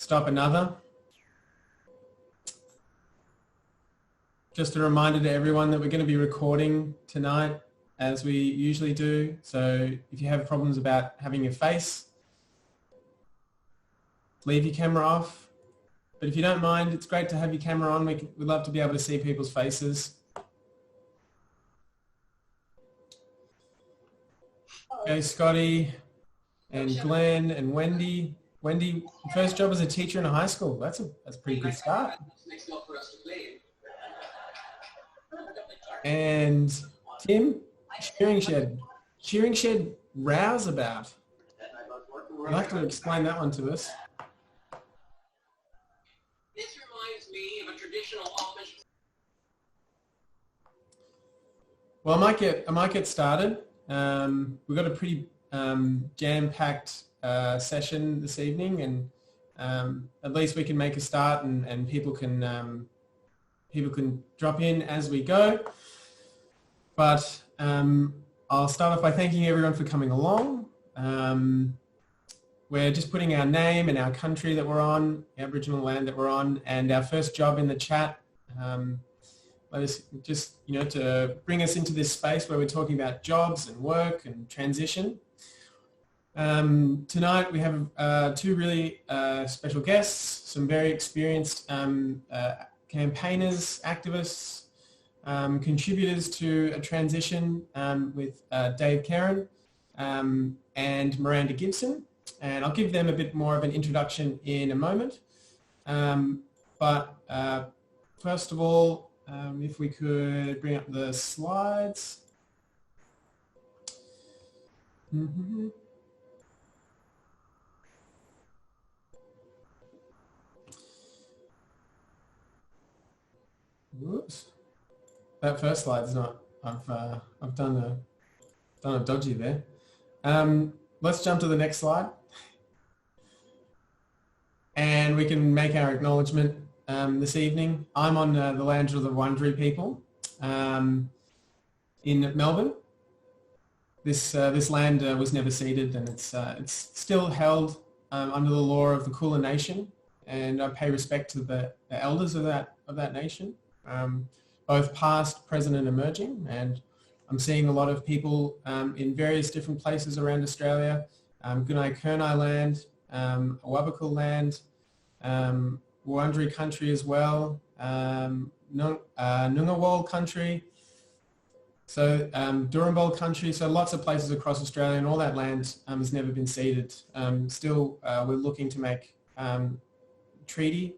stop another. Just a reminder to everyone that we're going to be recording tonight as we usually do. So if you have problems about having your face, leave your camera off. But if you don't mind, it's great to have your camera on. We'd love to be able to see people's faces. Okay, Scotty and Glenn and Wendy. Wendy, first job as a teacher in a high school. That's a pretty good start. And Tim, shearing shed rows about. You'll have to explain that one to us. This reminds me of a traditional Amish. Well, I might get started. We've got a pretty jam-packed session this evening, and at least we can make a start, and people can drop in as we go. But I'll start off by thanking everyone for coming along. We're just putting our name and our country that we're on, the Aboriginal land that we're on, and our first job in the chat. Let us just, to bring us into this space where we're talking about jobs and work and transition. Tonight we have two really special guests, some very experienced campaigners, activists, contributors to a transition with Dave Kirin and Miranda Gibson. And I'll give them a bit more of an introduction in a moment. But first of all, if we could bring up the slides. Whoops. That first slide's not. I've done a dodgy there. Let's jump to the next slide, and we can make our acknowledgement this evening. I'm on the land of the Wurundjeri people in Melbourne. This land was never ceded, and it's still held under the law of the Kulin Nation, and I pay respect to the elders of that nation. Both past, present and emerging, and I'm seeing a lot of people in various different places around Australia, Gunai Kurnai land, Awabakal land, Wurundjeri country as well, Ngunnawal country, so Durrumbal country, so lots of places across Australia, and all that land has never been ceded. Still, we're looking to make treaty.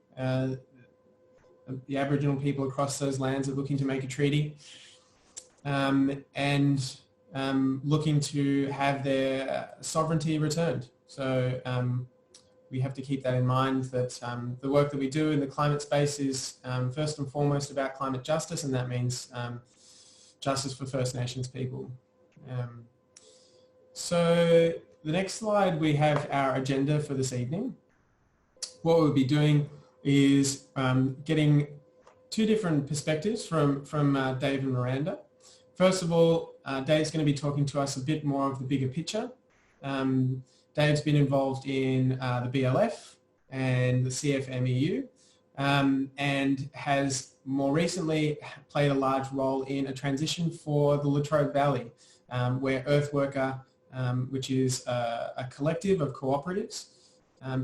The Aboriginal people across those lands are looking to make a treaty and looking to have their sovereignty returned. So we have to keep that in mind, that the work that we do in the climate space is first and foremost about climate justice, and that means justice for First Nations people. So the next slide, we have our agenda for this evening. What we'll be doing is getting two different perspectives from Dave and Miranda. First of all, Dave's going to be talking to us a bit more of the bigger picture. Dave's been involved in the BLF and the CFMEU and has more recently played a large role in a transition for the Latrobe Valley, where EarthWorker, which is a collective of cooperatives,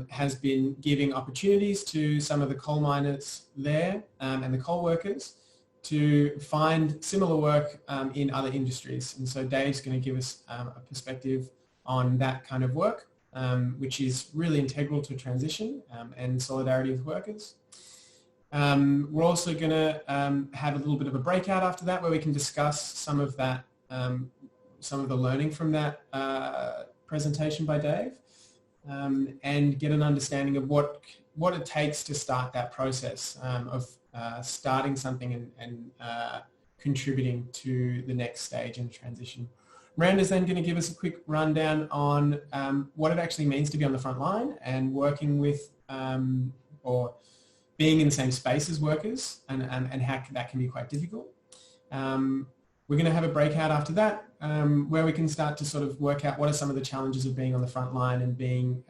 has been giving opportunities to some of the coal miners there and the coal workers to find similar work in other industries. And so Dave's going to give us a perspective on that kind of work, which is really integral to transition and solidarity with workers. We're also going to have a little bit of a breakout after that, where we can discuss some of that, some of the learning from that presentation by Dave. And get an understanding of what it takes to start that process of starting something and contributing to the next stage in transition. Miranda's then going to give us a quick rundown on what it actually means to be on the front line and working with or being in the same space as workers, and how that can be quite difficult. We're going to have a breakout after that where we can start to sort of work out what are some of the challenges of being on the front line and being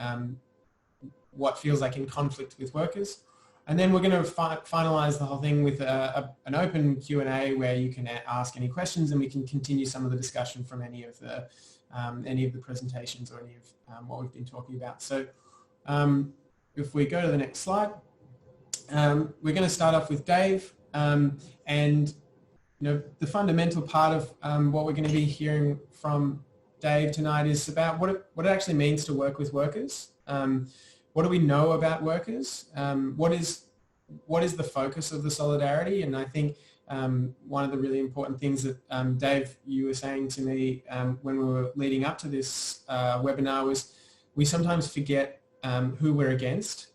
what feels like in conflict with workers. And then we're going to finalize the whole thing with an open Q&A where you can ask any questions, and we can continue some of the discussion from any of the presentations or any of what we've been talking about. So if we go to the next slide, we're going to start off with Dave, and the fundamental part of what we're going to be hearing from Dave tonight is about what it actually means to work with workers. What do we know about workers? What is the focus of the solidarity? And I think one of the really important things that Dave, you were saying to me when we were leading up to this webinar was we sometimes forget who we're against.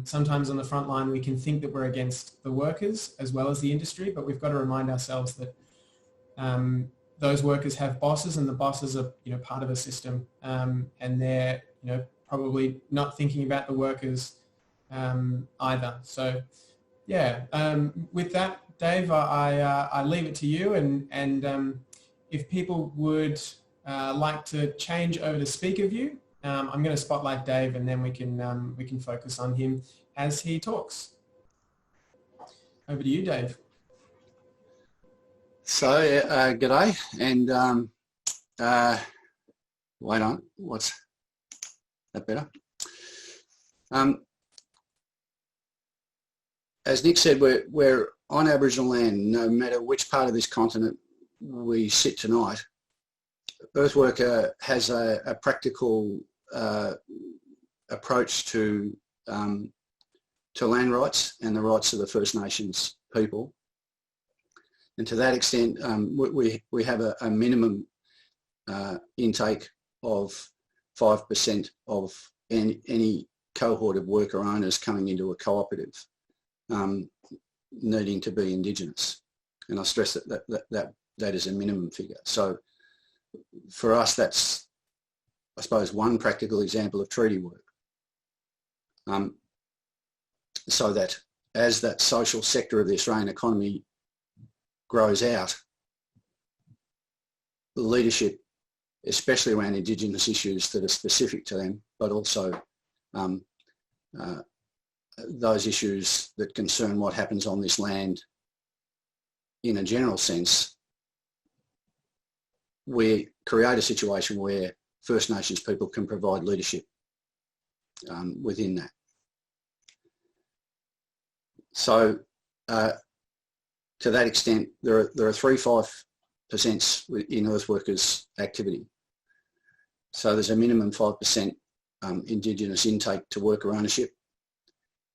Sometimes on the front line we can think that we're against the workers as well as the industry, but we've got to remind ourselves that those workers have bosses, and the bosses are part of a system, and they're probably not thinking about the workers either. So yeah, with that, Dave, I leave it to you, and if people would like to change over to speaker view, I'm going to spotlight Dave, and then we can focus on him as he talks. Over to you, Dave. So g'day, and wait on, what's that better? As Nick said, we're on Aboriginal land. No matter which part of this continent we sit tonight, EarthWorker has a practical approach to land rights and the rights of the First Nations people. And to that extent, we have a minimum intake of 5% of any cohort of worker owners coming into a cooperative needing to be Indigenous. And I stress that is a minimum figure. So for us, that's, I suppose, one practical example of treaty work. So that as that social sector of the Australian economy grows out, the leadership, especially around Indigenous issues that are specific to them, but also those issues that concern what happens on this land in a general sense, we create a situation where First Nations people can provide leadership within that. So to that extent, there are 3-5% in EarthWorkers' activity. So there's a minimum 5% Indigenous intake to worker ownership,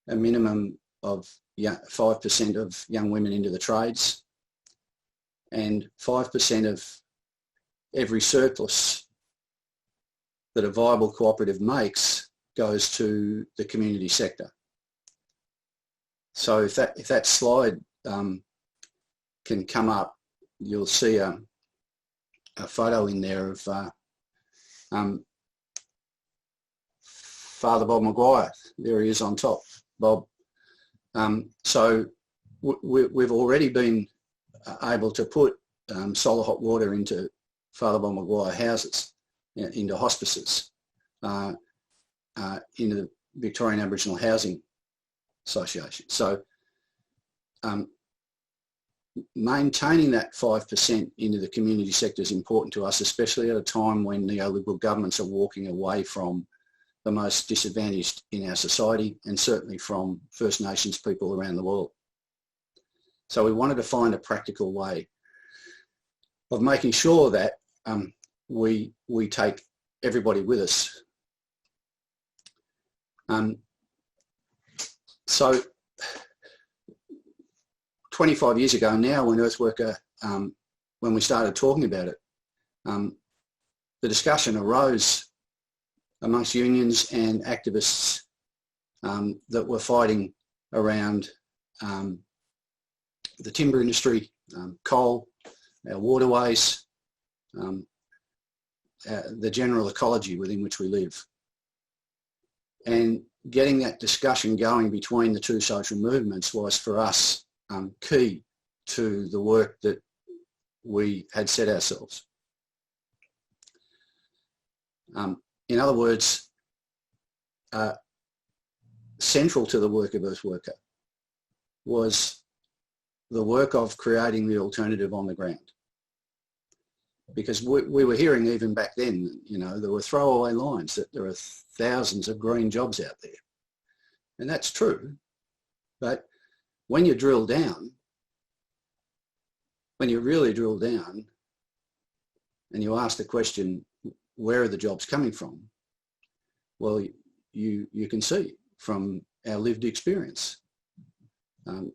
a minimum of 5% of young women into the trades, and 5% of every surplus that a viable cooperative makes goes to the community sector. So if that slide can come up, you'll see a photo in there of Father Bob Maguire. There he is on top, Bob. So we've already been able to put solar hot water into Father Bob Maguire houses, into hospices, into the Victorian Aboriginal Housing Association. So maintaining that 5% into the community sector is important to us, especially at a time when neoliberal governments are walking away from the most disadvantaged in our society, and certainly from First Nations people around the world. So we wanted to find a practical way of making sure that we take everybody with us. So 25 years ago now, when EarthWorker, when we started talking about it, the discussion arose amongst unions and activists that were fighting around the timber industry, coal, our waterways, the general ecology within which we live. And getting that discussion going between the two social movements was for us key to the work that we had set ourselves. In other words, central to the work of EarthWorker was the work of creating the alternative on the ground. Because we were hearing even back then, you know, there were throwaway lines that there are thousands of green jobs out there. And that's true. But when you drill down, when you really drill down and you ask the question, where are the jobs coming from? Well, you can see from our lived experience.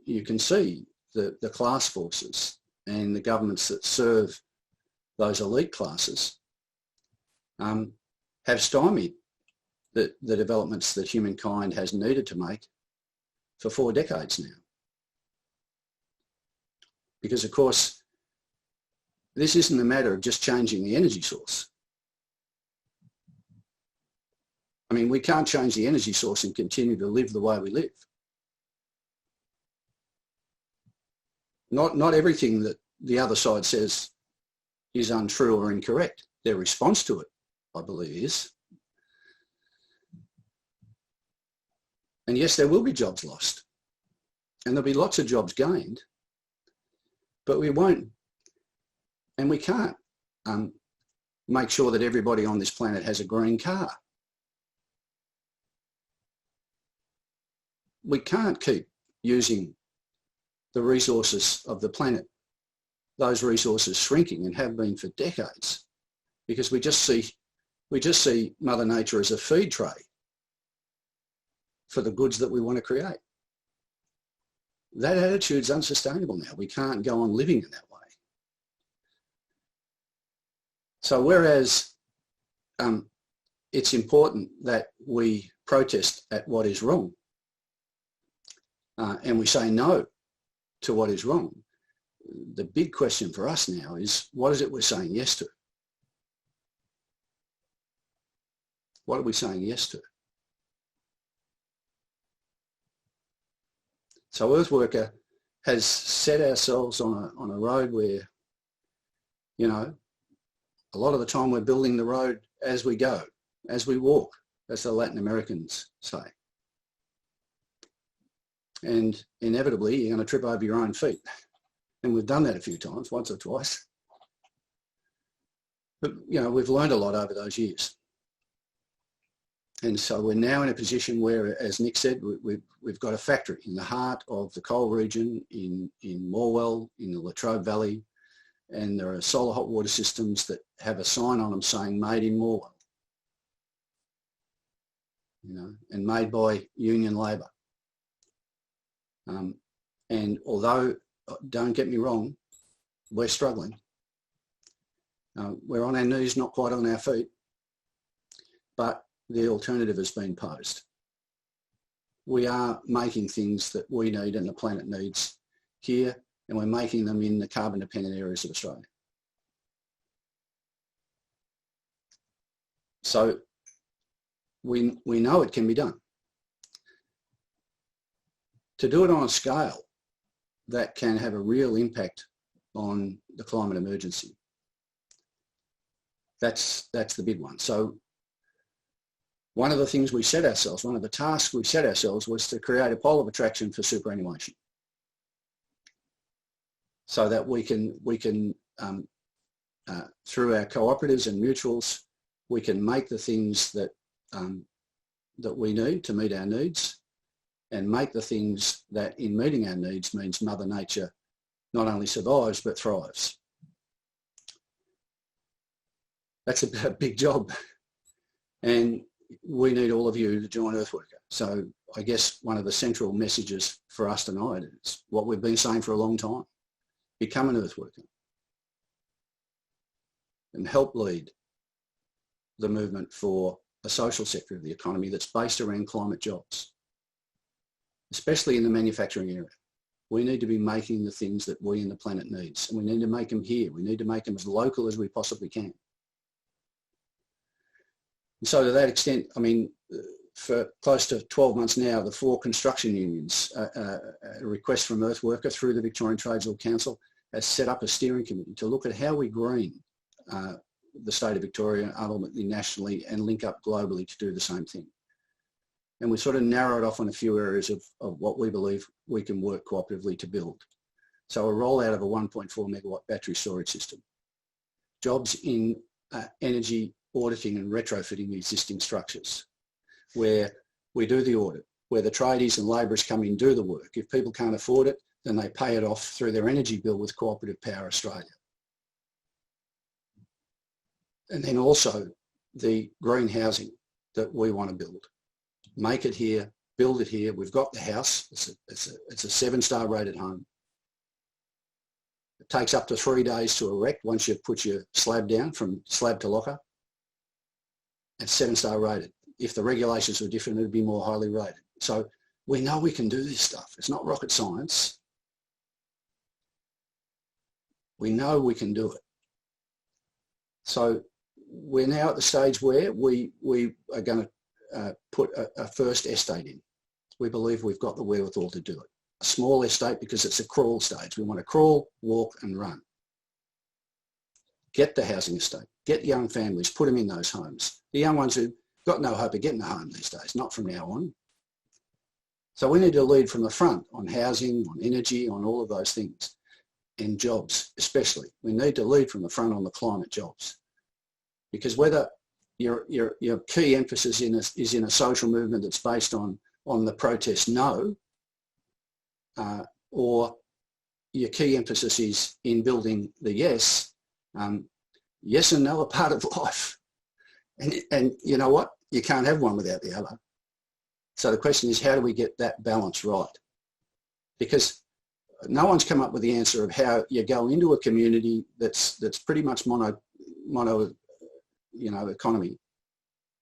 You can see the class forces and the governments that serve those elite classes have stymied the developments that humankind has needed to make for 4 decades now. Because of course, this isn't a matter of just changing the energy source. I mean, we can't change the energy source and continue to live the way we live. Not everything that the other side says is untrue or incorrect. Their response to it, I believe, is. And yes, there will be jobs lost. And there'll be lots of jobs gained. But we won't, and we can't make sure that everybody on this planet has a green car. We can't keep using the resources of the planet, those resources shrinking and have been for decades, because we just see Mother Nature as a feed tray for the goods that we want to create. That attitude's unsustainable now. We can't go on living in that way. So whereas it's important that we protest at what is wrong and we say no to what is wrong, the big question for us now is, what is it we're saying yes to? What are we saying yes to? So EarthWorker has set ourselves on a road where, you know, a lot of the time we're building the road as we go, as we walk, as the Latin Americans say. And inevitably, you're going to trip over your own feet. And we've done that a few times, once or twice. But, you know, we've learned a lot over those years. And so we're now in a position where, as Nick said, we've got a factory in the heart of the coal region in Morwell, in the Latrobe Valley, and there are solar hot water systems that have a sign on them saying made in Morwell, you know, and made by union labour. And although, don't get me wrong, we're struggling. We're on our knees, not quite on our feet, but the alternative has been posed. We are making things that we need and the planet needs here, and we're making them in the carbon dependent areas of Australia. So we know it can be done. To do it on a scale that can have a real impact on the climate emergency, that's the big one. So one of the things we set ourselves, one of the tasks we set ourselves was to create a pole of attraction for superannuation, so that we can through our cooperatives and mutuals, we can make the things that that we need to meet our needs, and make the things that in meeting our needs means Mother Nature not only survives but thrives. That's a big job, and we need all of you to join EarthWorker. So I guess one of the central messages for us tonight is what we've been saying for a long time: become an EarthWorker and help lead the movement for a social sector of the economy that's based around climate jobs, especially in the manufacturing area. We need to be making the things that we and the planet needs, and we need to make them here. We need to make them as local as we possibly can. And so to that extent, I mean, for close to 12 months now, the 4 construction unions, a request from EarthWorker through the Victorian Trades Law Council, has set up a steering committee to look at how we green the state of Victoria, ultimately nationally, and link up globally to do the same thing. And we sort of narrowed off on a few areas of what we believe we can work cooperatively to build. So a rollout of a 1.4 megawatt battery storage system. Jobs in energy auditing and retrofitting existing structures, where we do the audit, where the tradies and labourers come in and do the work. If people can't afford it, then they pay it off through their energy bill with Cooperative Power Australia. And then also the green housing that we want to build. Make it here, build it here. We've got the house. It's a 7-star rated home. It takes up to 3 days to erect once you put your slab down from slab to locker. It's 7-star rated. If the regulations were different, it would be more highly rated. So we know we can do this stuff. It's not rocket science. We know we can do it. So we're now at the stage where we are going to put a first estate in. We believe we've got the wherewithal to do it. A small estate because it's a crawl stage. We want to crawl, walk and run. Get the housing estate. Get young families, put them in those homes. The young ones who've got no hope of getting a home these days, not from now on. So we need to lead from the front on housing, on energy, on all of those things, and jobs especially. We need to lead from the front on the climate jobs. Because whether your key emphasis is in a social movement that's based on the protest no, or your key emphasis is in building the yes, yes and no are part of life. And you know what? You can't have one without the other. So the question is, how do we get that balance right? Because no one's come up with the answer of how you go into a community that's pretty much mono economy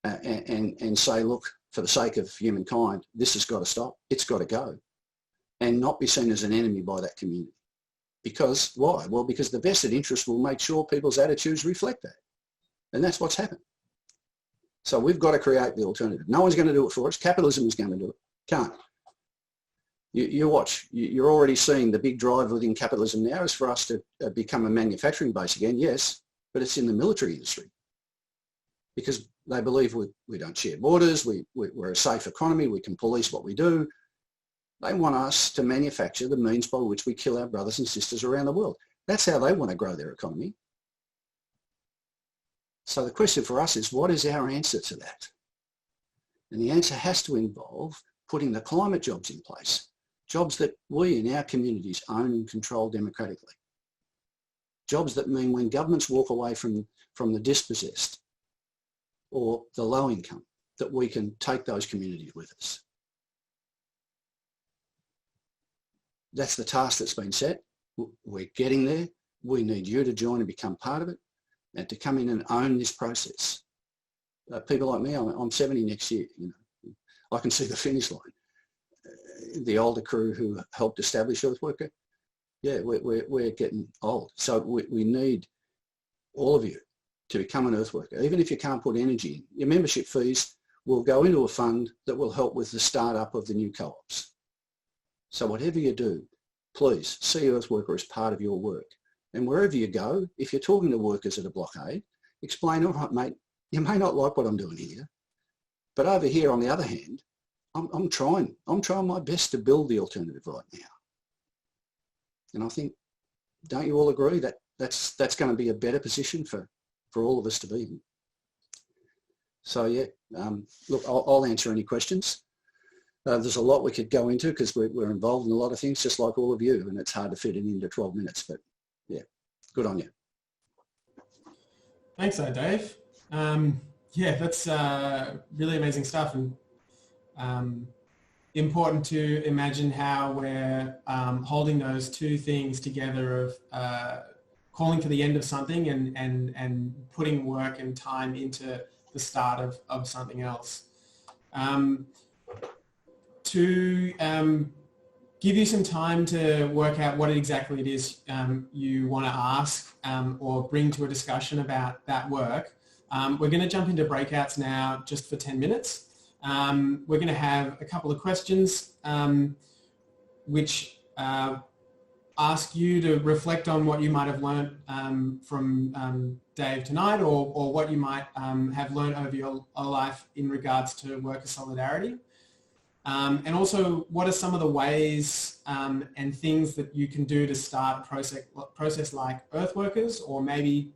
and say, look, for the sake of humankind, this has got to stop. It's got to go. And not be seen as an enemy by that community. Because why? Well, because the vested interest will make sure people's attitudes reflect that. And that's what's happened. So we've got to create the alternative. No one's going to do it for us. Capitalism is going to do it. Can't. You watch. You're already seeing the big drive within capitalism now is for us to become a manufacturing base again, yes, but it's in the military industry. Because they believe we don't share borders, we're a safe economy, we can police what we do. They want us to manufacture the means by which we kill our brothers and sisters around the world. That's how they want to grow their economy. So the question for us is, what is our answer to that? And the answer has to involve putting the climate jobs in place, jobs that we in our communities own and control democratically. Jobs that mean when governments walk away from the dispossessed or the low income, that we can take those communities with us. That's the task that's been set. We're getting there. We need you to join and become part of it and to come in and own this process. People like me, I'm 70 next year. You know, I can see the finish line. The older crew who helped establish EarthWorker, yeah, we're getting old. So we need all of you to become an EarthWorker. Even if you can't put energy in, your membership fees will go into a fund that will help with the start-up of the new co-ops. So whatever you do, please see EarthWorker as part of your work. And wherever you go, if you're talking to workers at a blockade, explain, all right, mate, you may not like what I'm doing here, but over here, on the other hand, I'm trying my best to build the alternative right now. And I think, don't you all agree that that's going to be a better position for all of us to be in? So yeah, look, I'll answer any questions. There's a lot we could go into because we're involved in a lot of things, just like all of you, and it's hard to fit it into 12 minutes, but yeah, good on you. Thanks, Dave. Yeah, that's really amazing stuff, and important to imagine how we're holding those two things together of calling for the end of something and putting work and time into the start of something else. To give you some time to work out what exactly it is you want to ask or bring to a discussion about that work, we're going to jump into breakouts now just for 10 minutes. We're going to have a couple of questions which ask you to reflect on what you might have learned from Dave tonight, or what you might have learned over your life in regards to worker solidarity. And also, what are some of the ways and things that you can do to start a process like EarthWorkers, or maybe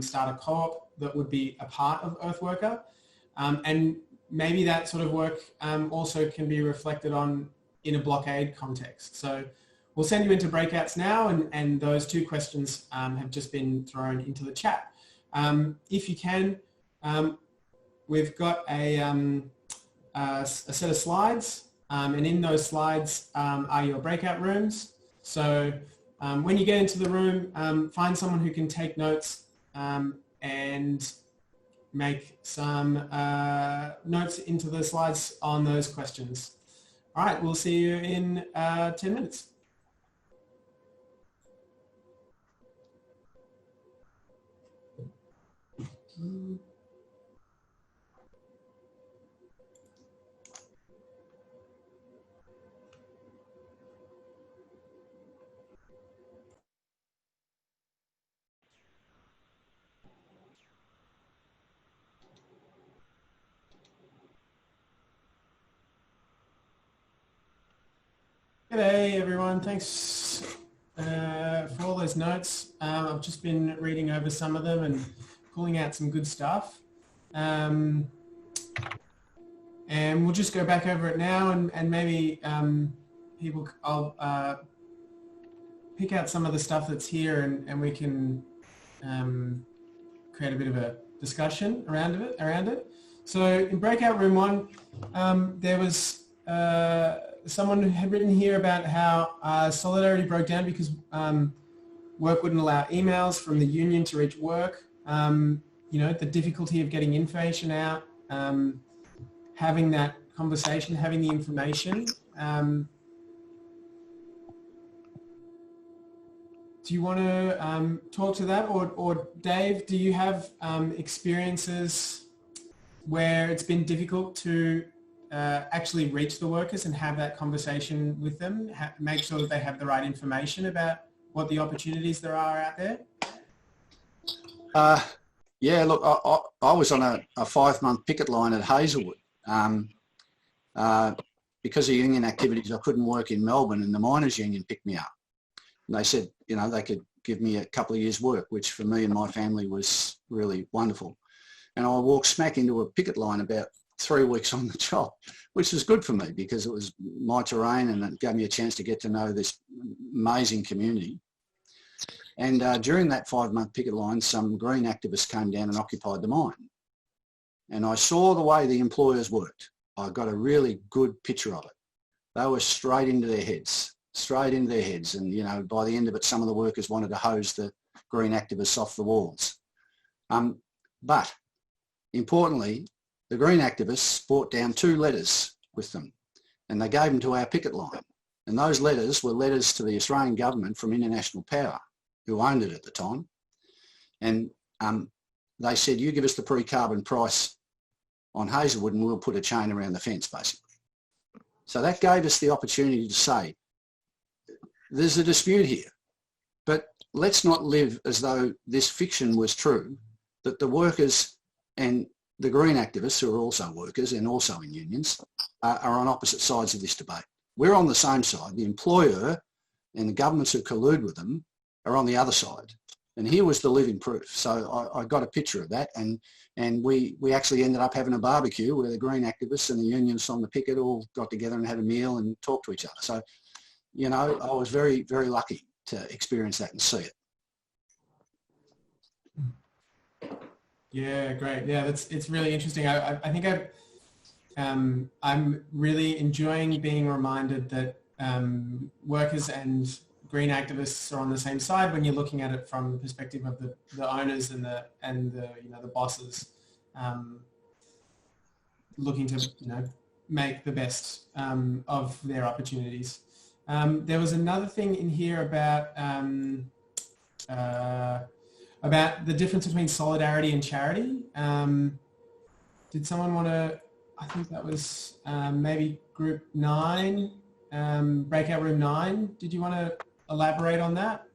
start a co-op that would be a part of EarthWorker, and maybe that sort of work also can be reflected on in a blockade context. So we'll send you into breakouts now, and those two questions have just been thrown into the chat. If you can, we've got a set of slides, and in those slides are your breakout rooms. So when you get into the room, find someone who can take notes and make some notes into the slides on those questions. All right, we'll see you in 10 minutes. G'day everyone, thanks for all those notes. I've just been reading over some of them and pulling out some good stuff. And we'll just go back over it now, and maybe I'll pick out some of the stuff that's here, and we can create a bit of a discussion around it. So in breakout room 1, there was someone who had written here about how solidarity broke down because work wouldn't allow emails from the union to reach work. The difficulty of getting information out, having that conversation, having the information. Do you want to talk to that, or Dave, do you have experiences where it's been difficult to actually reach the workers and have that conversation with them, make sure that they have the right information about what the opportunities there are out there? Yeah, look, I was on a 5-month picket line at Hazelwood. Because of union activities, I couldn't work in Melbourne, and the miners' union picked me up. And they said, they could give me a couple of years' work, which for me and my family was really wonderful. And I walked smack into a picket line about 3 weeks on the job, which was good for me because it was my terrain and it gave me a chance to get to know this amazing community. And during that 5-month picket line, some green activists came down and occupied the mine. And I saw the way the employers worked. I got a really good picture of it. They were straight into their heads. And, by the end of it, some of the workers wanted to hose the green activists off the walls. But importantly, the green activists brought down 2 letters with them, and they gave them to our picket line. And those letters were letters to the Australian government from International Power, who owned it at the time. And they said, you give us the pre-carbon price on Hazelwood and we'll put a chain around the fence, basically. So that gave us the opportunity to say, there's a dispute here, but let's not live as though this fiction was true, that the workers and the green activists, who are also workers and also in unions, are on opposite sides of this debate. We're on the same side. The employer and the governments who collude with them are on the other side. And here was the living proof. So I got a picture of that, and we actually ended up having a barbecue where the green activists and the unions on the picket all got together and had a meal and talked to each other. So, I was very, very lucky to experience that and see it. Yeah, great. Yeah, it's really interesting. I think I'm really enjoying being reminded that workers and green activists are on the same side when you're looking at it from the perspective of the owners and the bosses, looking to make the best of their opportunities. There was another thing in here about the difference between solidarity and charity. Did someone want to, I think that was maybe group 9, breakout room 9. Did you want to elaborate on that?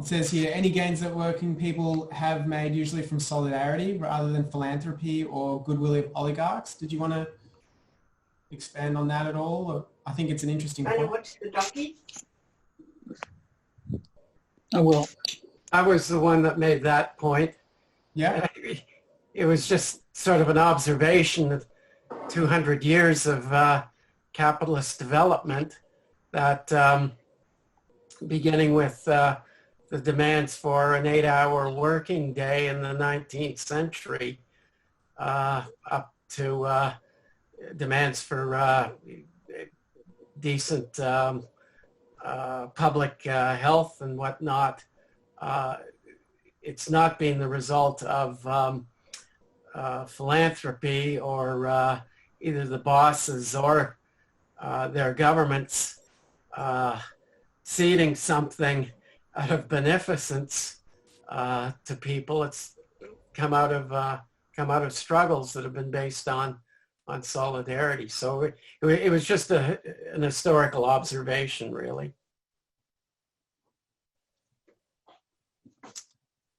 It says here, any gains that working people have made usually from solidarity rather than philanthropy or goodwill of oligarchs. Did you want to expand on that at all? Or, I think it's an interesting point. What's the document? I will. I was the one that made that point. Yeah. It was just sort of an observation of 200 years of capitalist development that beginning with the demands for an 8-hour working day in the 19th century up to demands for decent public health and whatnot. It's not been the result of philanthropy or either the bosses or their governments ceding something out of beneficence to people. It's come out of struggles that have been based on solidarity. So it was just an historical observation, really.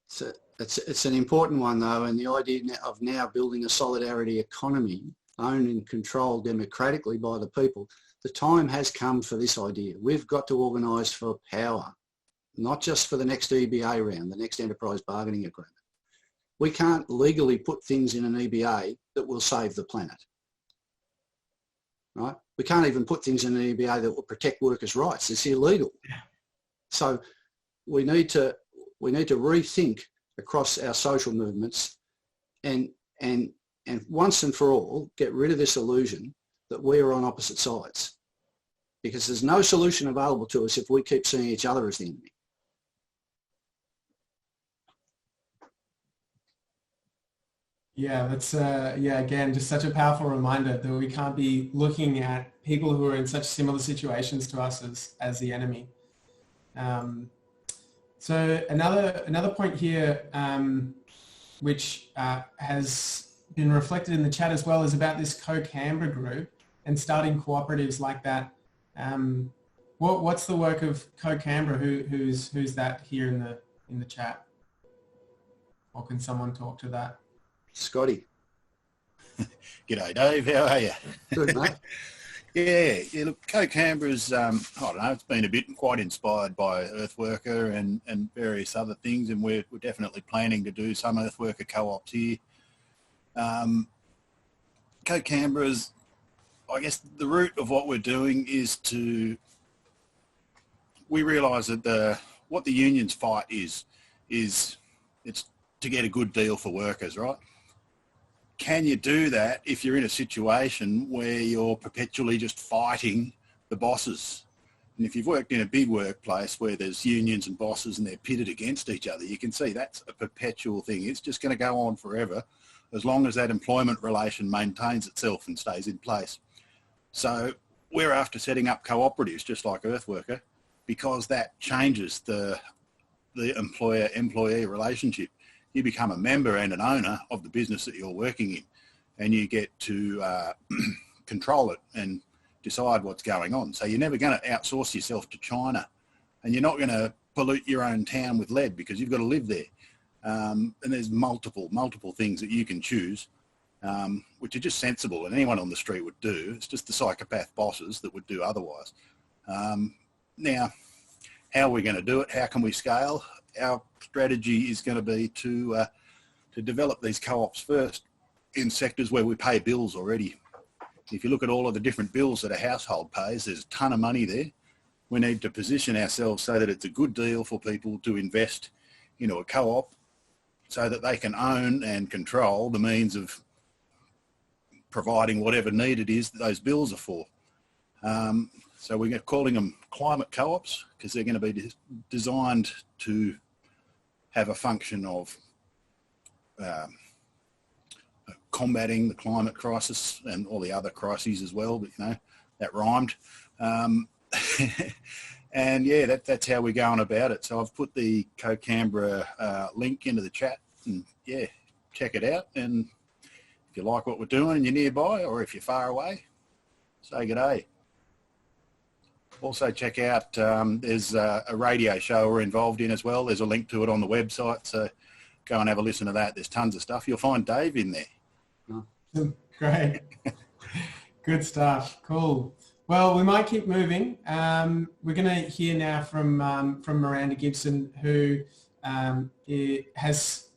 So it's an important one though, and the idea of now building a solidarity economy owned and controlled democratically by the people. The time has come for this idea. We've got to organise for power, not just for the next EBA round, the next enterprise bargaining agreement. We can't legally put things in an EBA that will save the planet. Right? We can't even put things in an EBA that will protect workers' rights. It's illegal. So we need to rethink across our social movements and once and for all get rid of this illusion that we are on opposite sides, because there's no solution available to us if we keep seeing each other as the enemy. Yeah, that's again just such a powerful reminder that we can't be looking at people who are in such similar situations to us as the enemy. So another point here, which has been reflected in the chat as well, is about this Co-Canberra group and starting cooperatives like that. What's the work of Co-Canberra? Who's that here in the chat? Or can someone talk to that? Scotty. G'day, Dave. How are you? Good, mate. Yeah, look, Co-Canberra's, I don't know, it's been a bit quite inspired by EarthWorker and various other things, and we're definitely planning to do some EarthWorker co-ops here. Co-Canberra's, I guess the root of what we're doing is we realise that what the unions fight is it's to get a good deal for workers, right? Can you do that if you're in a situation where you're perpetually just fighting the bosses? And if you've worked in a big workplace where there's unions and bosses and they're pitted against each other, you can see that's a perpetual thing. It's just going to go on forever as long as that employment relation maintains itself and stays in place. So we're after setting up cooperatives just like EarthWorker, because that changes the employer-employee relationship. You become a member and an owner of the business that you're working in, and you get to control it and decide what's going on. So you're never going to outsource yourself to China, and you're not going to pollute your own town with lead because you've got to live there. And there's multiple things that you can choose, which are just sensible and anyone on the street would do. It's just the psychopath bosses that would do otherwise. Now, how are we going to do it? How can we scale? Our strategy is going to be to develop these co-ops first in sectors where we pay bills already. If you look at all of the different bills that a household pays, there's a ton of money there. We need to position ourselves so that it's a good deal for people to invest into a co-op so that they can own and control the means of providing whatever need it is that those bills are for. So we're calling them climate co-ops because they're going to be designed to have a function of combating the climate crisis and all the other crises as well, but you know, that rhymed. And yeah, that's how we're going about it. So I've put the Co-Canberra link into the chat, and yeah, check it out. And if you like what we're doing and you're nearby, or if you're far away, say good day. Also check out, there's a radio show we're involved in as well. There's a link to it on the website, so go and have a listen to that. There's tons of stuff. You'll find Dave in there. Great. Good stuff. Cool. Well, we might keep moving. We're going to hear now from Miranda Gibson, who has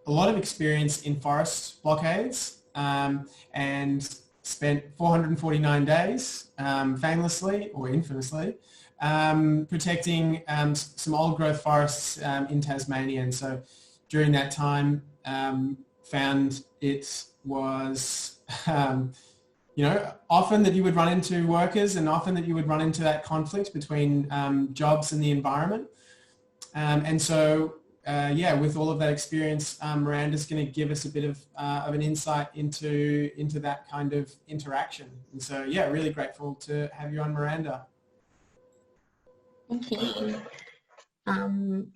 a lot of experience in forest blockades and spent 449 days, famously or infamously, protecting some old growth forests in Tasmania. And so during that time, found it was, often that you would run into workers and often that you would run into that conflict between jobs and the environment. And so, with all of that experience, Miranda's going to give us a bit of an insight into that kind of interaction. And so, really grateful to have you on, Miranda. Thank you.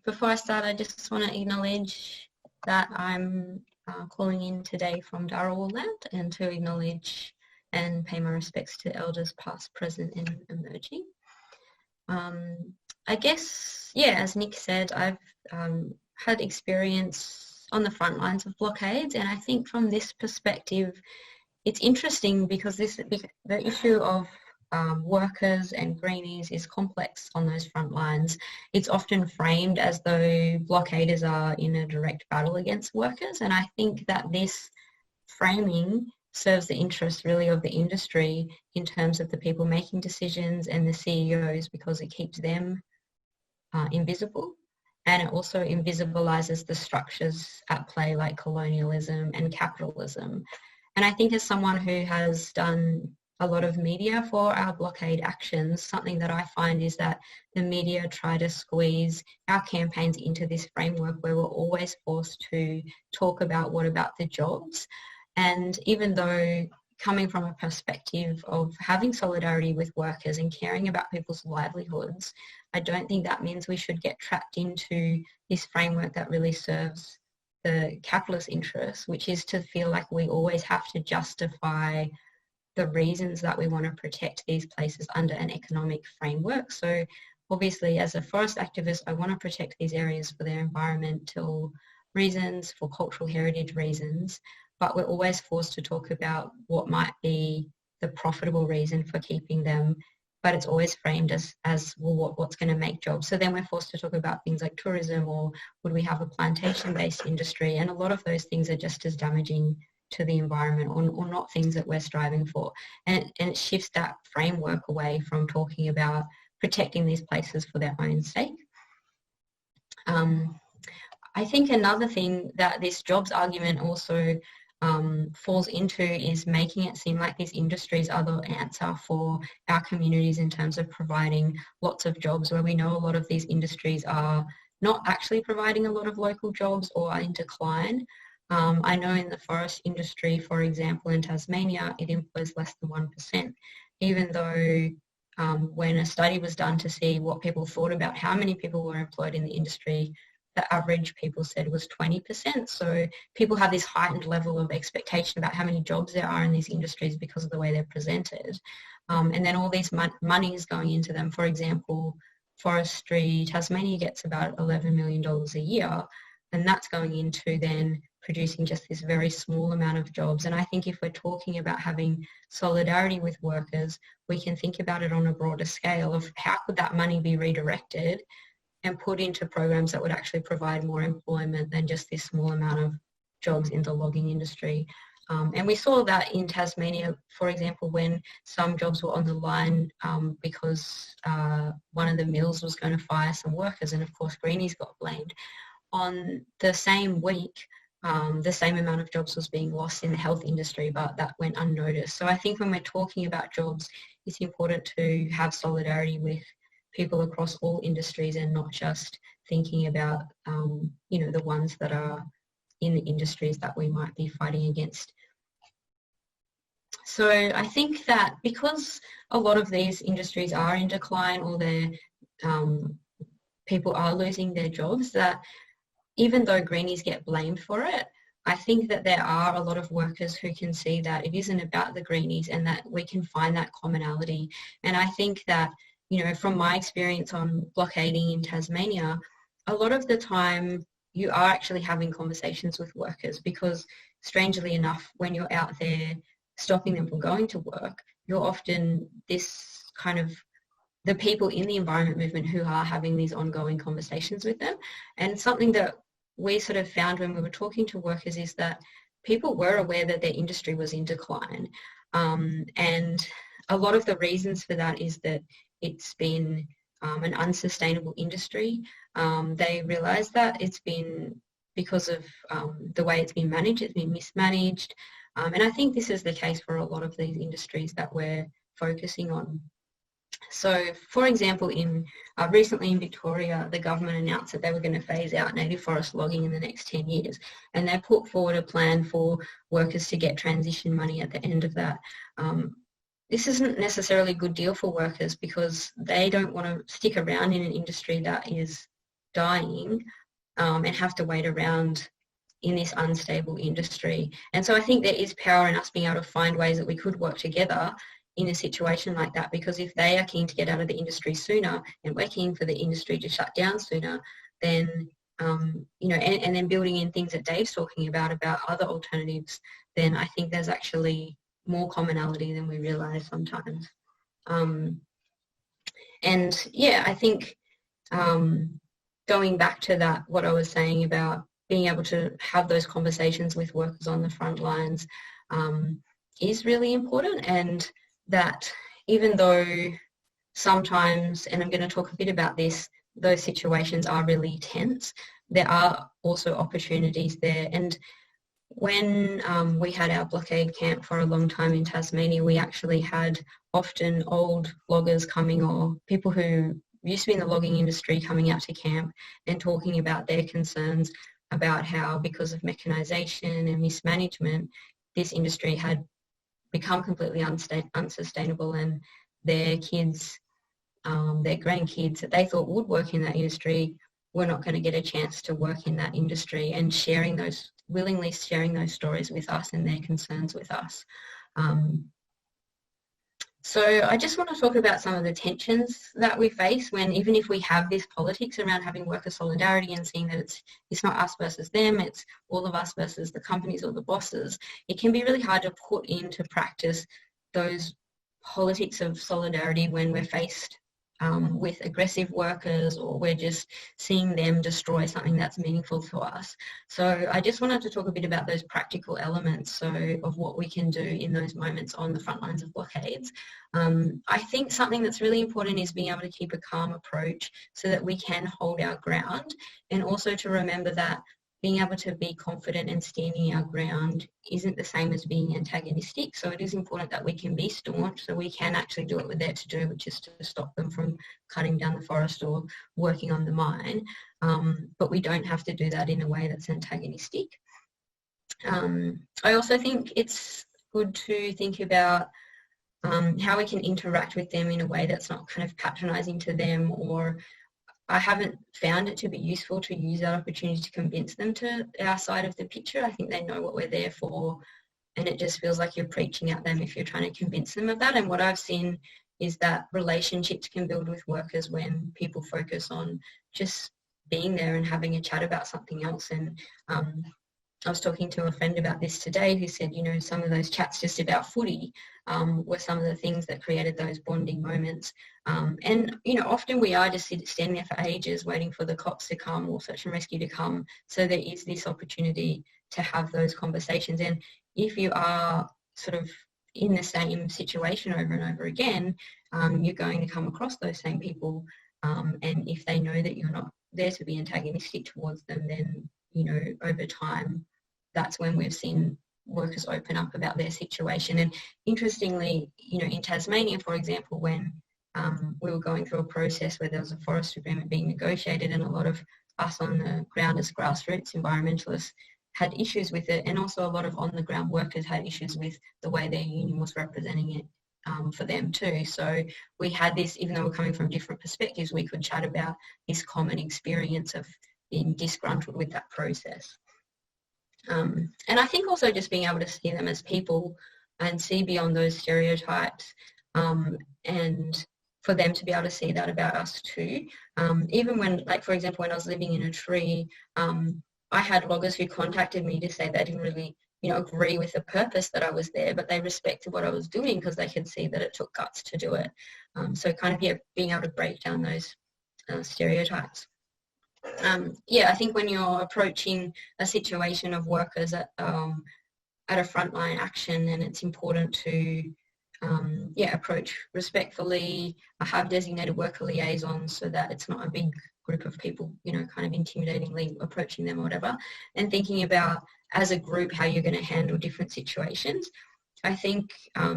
Before I start, I just want to acknowledge that I'm calling in today from Darawal land, and to acknowledge and pay my respects to elders past, present and emerging. I guess, as Nick said, I've had experience on the front lines of blockades, and I think from this perspective it's interesting because the issue of workers and greenies is complex on those front lines. It's often framed as though blockaders are in a direct battle against workers, and I think that this framing serves the interests really of the industry in terms of the people making decisions and the CEOs, because it keeps them invisible, and it also invisibilizes the structures at play like colonialism and capitalism. And I think as someone who has done a lot of media for our blockade actions, something that I find is that the media try to squeeze our campaigns into this framework where we're always forced to talk about what about the jobs. And even though coming from a perspective of having solidarity with workers and caring about people's livelihoods, I don't think that means we should get trapped into this framework that really serves the capitalist interests, which is to feel like we always have to justify the reasons that we want to protect these places under an economic framework. So obviously as a forest activist, I want to protect these areas for their environmental reasons, for cultural heritage reasons, but we're always forced to talk about what might be the profitable reason for keeping them, but it's always framed as well, what's going to make jobs. So then we're forced to talk about things like tourism, or would we have a plantation-based industry? And a lot of those things are just as damaging to the environment, or not things that we're striving for. And it shifts that framework away from talking about protecting these places for their own sake. I think another thing that this jobs argument also falls into is making it seem like these industries are the answer for our communities in terms of providing lots of jobs, where we know a lot of these industries are not actually providing a lot of local jobs or are in decline. I know in the forest industry, for example, in Tasmania, it employs less than 1%, even though when a study was done to see what people thought about how many people were employed in the industry, the average people said was 20%. So people have this heightened level of expectation about how many jobs there are in these industries because of the way they're presented. And then all these money is going into them. For example, forestry, Tasmania gets about $11 million a year, and that's going into then producing just this very small amount of jobs. And I think if we're talking about having solidarity with workers, we can think about it on a broader scale of how could that money be redirected and put into programs that would actually provide more employment than just this small amount of jobs in the logging industry. And we saw that in Tasmania, for example, when some jobs were on the line because one of the mills was going to fire some workers, and of course greenies got blamed. On the same week, the same amount of jobs was being lost in the health industry, but that went unnoticed. So I think when we're talking about jobs, it's important to have solidarity with people across all industries and not just thinking about, the ones that are in the industries that we might be fighting against. So I think that because a lot of these industries are in decline, or people are losing their jobs, that even though greenies get blamed for it, I think that there are a lot of workers who can see that it isn't about the greenies and that we can find that commonality. And I think that from my experience on blockading in Tasmania, a lot of the time you are actually having conversations with workers, because strangely enough, when you're out there stopping them from going to work, you're often this kind of the people in the environment movement who are having these ongoing conversations with them. And something that we sort of found when we were talking to workers is that people were aware that their industry was in decline. And a lot of the reasons for that is that it's been an unsustainable industry. They realised that it's been because of the way it's been managed, it's been mismanaged. And I think this is the case for a lot of these industries that we're focusing on. So, for example, recently in Victoria, the government announced that they were going to phase out native forest logging in the next 10 years. And they put forward a plan for workers to get transition money at the end of that. This isn't necessarily a good deal for workers, because they don't want to stick around in an industry that is dying and have to wait around in this unstable industry. And so I think there is power in us being able to find ways that we could work together in a situation like that, because if they are keen to get out of the industry sooner and we're keen for the industry to shut down sooner, then and then building in things that Dave's talking about other alternatives, then I think there's actually more commonality than we realise sometimes. And yeah, I think going back to that, what I was saying about being able to have those conversations with workers on the front lines is really important, and that even though sometimes, and I'm going to talk a bit about this, those situations are really tense, there are also opportunities there. And when we had our blockade camp for a long time in Tasmania, we actually had often old loggers coming, or people who used to be in the logging industry, coming out to camp and talking about their concerns about how, because of mechanisation and mismanagement, this industry had become completely unsustainable, and their kids, their grandkids that they thought would work in that industry were not going to get a chance to work in that industry, and willingly sharing those stories with us and their concerns with us. So I just want to talk about some of the tensions that we face when, even if we have this politics around having worker solidarity and seeing that it's not us versus them, it's all of us versus the companies or the bosses, it can be really hard to put into practice those politics of solidarity when we're faced with aggressive workers, or we're just seeing them destroy something that's meaningful to us. So I just wanted to talk a bit about those practical elements of what we can do in those moments on the front lines of blockades. I think something that's really important is being able to keep a calm approach so that we can hold our ground, and also to remember that being able to be confident and standing our ground isn't the same as being antagonistic. So it is important that we can be staunch, so we can actually do what we're there to do, which is to stop them from cutting down the forest or working on the mine. But we don't have to do that in a way that's antagonistic. I also think it's good to think about how we can interact with them in a way that's not kind of patronising to them, or I haven't found it to be useful to use that opportunity to convince them to our side of the picture. I think they know what we're there for, and it just feels like you're preaching at them if you're trying to convince them of that. And what I've seen is that relationships can build with workers when people focus on just being there and having a chat about something else. And I was talking to a friend about this today who said, some of those chats just about footy were some of the things that created those bonding moments. And often we are just standing there for ages waiting for the cops to come or search and rescue to come. So there is this opportunity to have those conversations. And if you are sort of in the same situation over and over again, you're going to come across those same people. And if they know that you're not there to be antagonistic towards them, then, over time, that's when we've seen workers open up about their situation. And interestingly, in Tasmania, for example, when we were going through a process where there was a forest agreement being negotiated, and a lot of us on the ground as grassroots environmentalists had issues with it, and also a lot of on-the-ground workers had issues with the way their union was representing it for them too. So we had this, even though we're coming from different perspectives, we could chat about this common experience of being disgruntled with that process. And I think also just being able to see them as people and see beyond those stereotypes, and for them to be able to see that about us too. Even when, like, for example, when I was living in a tree, I had loggers who contacted me to say they didn't really, you know, agree with the purpose that I was there, but they respected what I was doing because they could see that it took guts to do it. So kind of, yeah, being able to break down those stereotypes. Yeah, I think when you're approaching a situation of workers at a frontline action, then it's important to yeah, approach respectfully, have designated worker liaisons so that it's not a big group of people, you know, kind of intimidatingly approaching them or whatever, and thinking about as a group how you're going to handle different situations. I think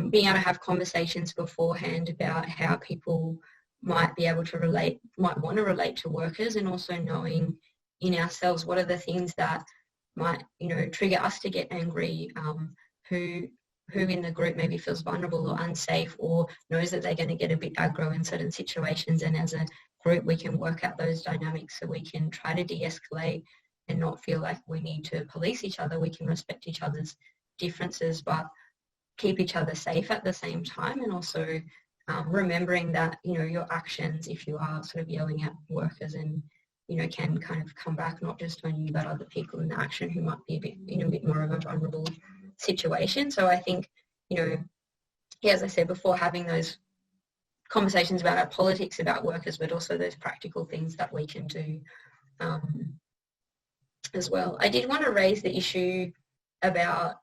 being able to have conversations beforehand about how people might be able to relate, might want to relate to workers, and also knowing in ourselves what are the things that might, you know, trigger us to get angry, who in the group maybe feels vulnerable or unsafe or knows that they're going to get a bit aggro in certain situations, and as a group we can work out those dynamics so we can try to de-escalate and not feel like we need to police each other. We can respect each other's differences but keep each other safe at the same time, and also remembering that, you know, your actions, if you are sort of yelling at workers, and, you know, can kind of come back not just on you but other people in the action who might be a bit, you know, a bit more of a vulnerable situation. So I think, you know, yeah, as I said before, having those conversations about our politics, about workers, but also those practical things that we can do as well. I did want to raise the issue about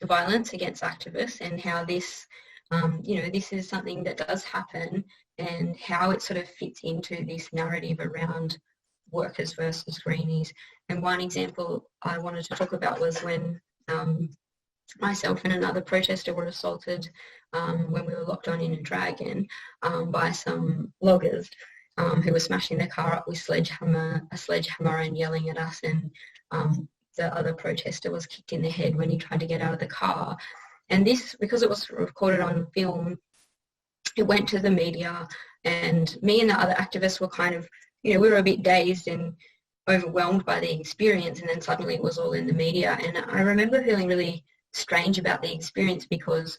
violence against activists and how this, you know, this is something that does happen and how it sort of fits into this narrative around workers versus greenies. And one example I wanted to talk about was when myself and another protester were assaulted when we were locked on in a dragon by some loggers who were smashing their car up with a sledgehammer and yelling at us, and the other protester was kicked in the head when he tried to get out of the car. And this, because it was recorded on film, it went to the media, and me and the other activists were kind of, you know, we were a bit dazed and overwhelmed by the experience, and then suddenly it was all in the media. And I remember feeling really strange about the experience, because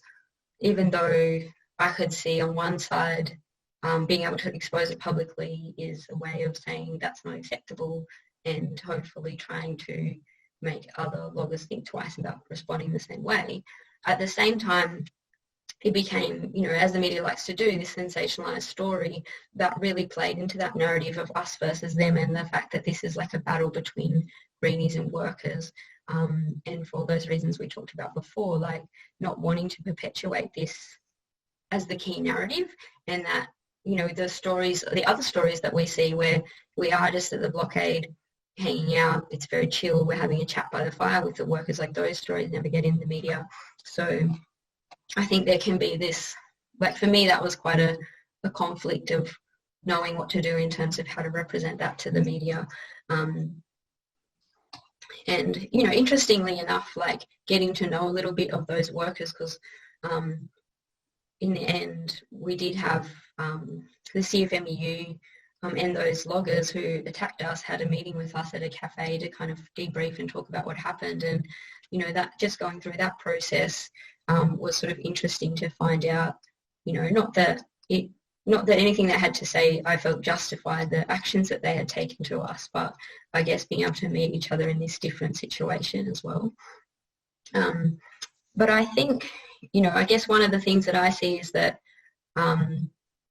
even though I could see on one side being able to expose it publicly is a way of saying that's not acceptable, and hopefully trying to make other loggers think twice about responding the same way. At the same time, it became, you know, as the media likes to do, this sensationalized story that really played into that narrative of us versus them, and the fact that this is like a battle between greenies and workers. And for all those reasons we talked about before, like not wanting to perpetuate this as the key narrative, and that, you know, the stories, the other stories that we see where we are just at the blockade hanging out, it's very chill, we're having a chat by the fire with the workers, like those stories never get in the media. So I think there can be this, like for me that was quite a conflict of knowing what to do in terms of how to represent that to the media. And, you know, interestingly enough, like getting to know a little bit of those workers, because in the end we did have the CFMEU and those loggers who attacked us had a meeting with us at a cafe to kind of debrief and talk about what happened. And, you know, that just going through that process was sort of interesting to find out, you know, not that anything they had to say I felt justified the actions that they had taken to us, but I guess being able to meet each other in this different situation as well. But I think, you know, I guess one of the things that I see is that,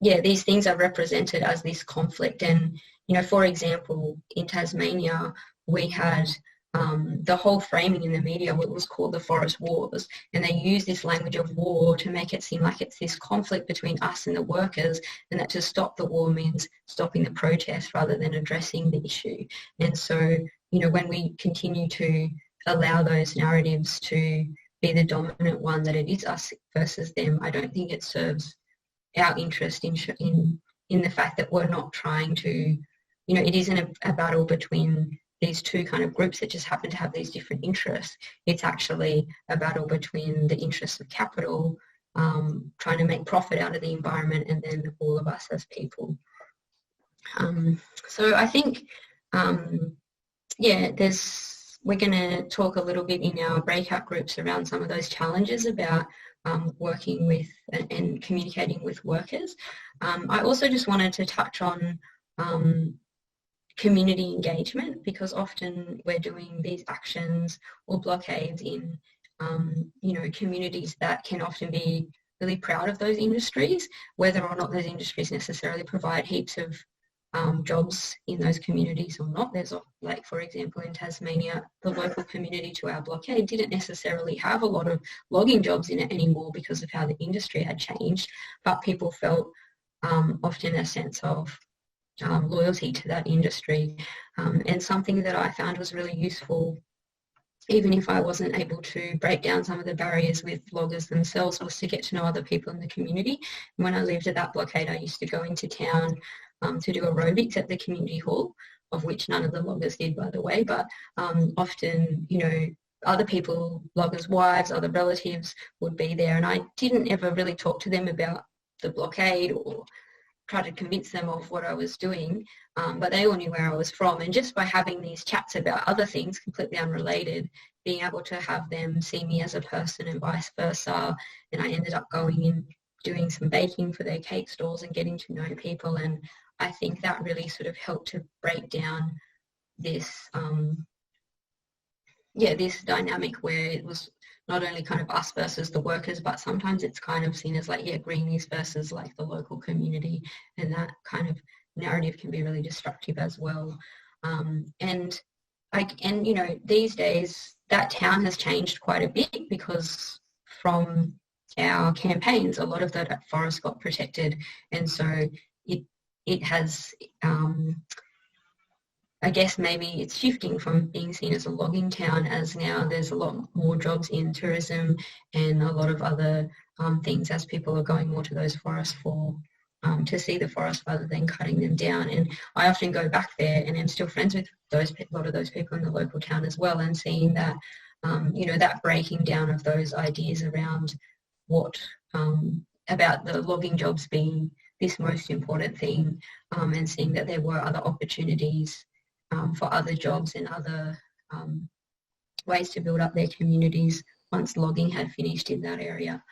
yeah, these things are represented as this conflict. And, you know, for example, in Tasmania, we had the whole framing in the media, what was called the Forest Wars, and they use this language of war to make it seem like it's this conflict between us and the workers, and that to stop the war means stopping the protest rather than addressing the issue. And so, you know, when we continue to allow those narratives to be the dominant one, that it is us versus them, I don't think it serves our interest in the fact that we're not trying to, you know, it isn't a battle between these two kind of groups that just happen to have these different interests. It's actually a battle between the interests of capital, trying to make profit out of the environment, and then all of us as people. So I think, yeah, there's we're going to talk a little bit in our breakout groups around some of those challenges about working with and communicating with workers. I also just wanted to touch on community engagement, because often we're doing these actions or blockades in communities that can often be really proud of those industries, whether or not those industries necessarily provide heaps of jobs in those communities or not. There's, like, for example, in Tasmania, the local community to our blockade didn't necessarily have a lot of logging jobs in it anymore because of how the industry had changed, but people felt often a sense of loyalty to that industry. And something that I found was really useful, even if I wasn't able to break down some of the barriers with loggers themselves, was to get to know other people in the community. And when I lived at that blockade, I used to go into town to do aerobics at the community hall, of which none of the loggers did, by the way, but often, other people, loggers' wives, other relatives would be there, and I didn't ever really talk to them about the blockade or try to convince them of what I was doing, but they all knew where I was from. And just by having these chats about other things completely unrelated, being able to have them see me as a person and vice versa, and I ended up going and doing some baking for their cake stalls and getting to know people. And I think that really sort of helped to break down this, this dynamic where it was not only kind of us versus the workers, but sometimes it's kind of seen as like, greenies versus like the local community, and that kind of narrative can be really destructive as well. These days that town has changed quite a bit, because from our campaigns, a lot of that forest got protected, and so it has, I guess maybe it's shifting from being seen as a logging town, as now there's a lot more jobs in tourism and a lot of other things, as people are going more to those forests to see the forest rather than cutting them down. And I often go back there and I'm still friends with a lot of those people in the local town as well, and seeing that, that breaking down of those ideas around what, about the logging jobs being this most important thing, and seeing that there were other opportunities for other jobs and other ways to build up their communities once logging had finished in that area.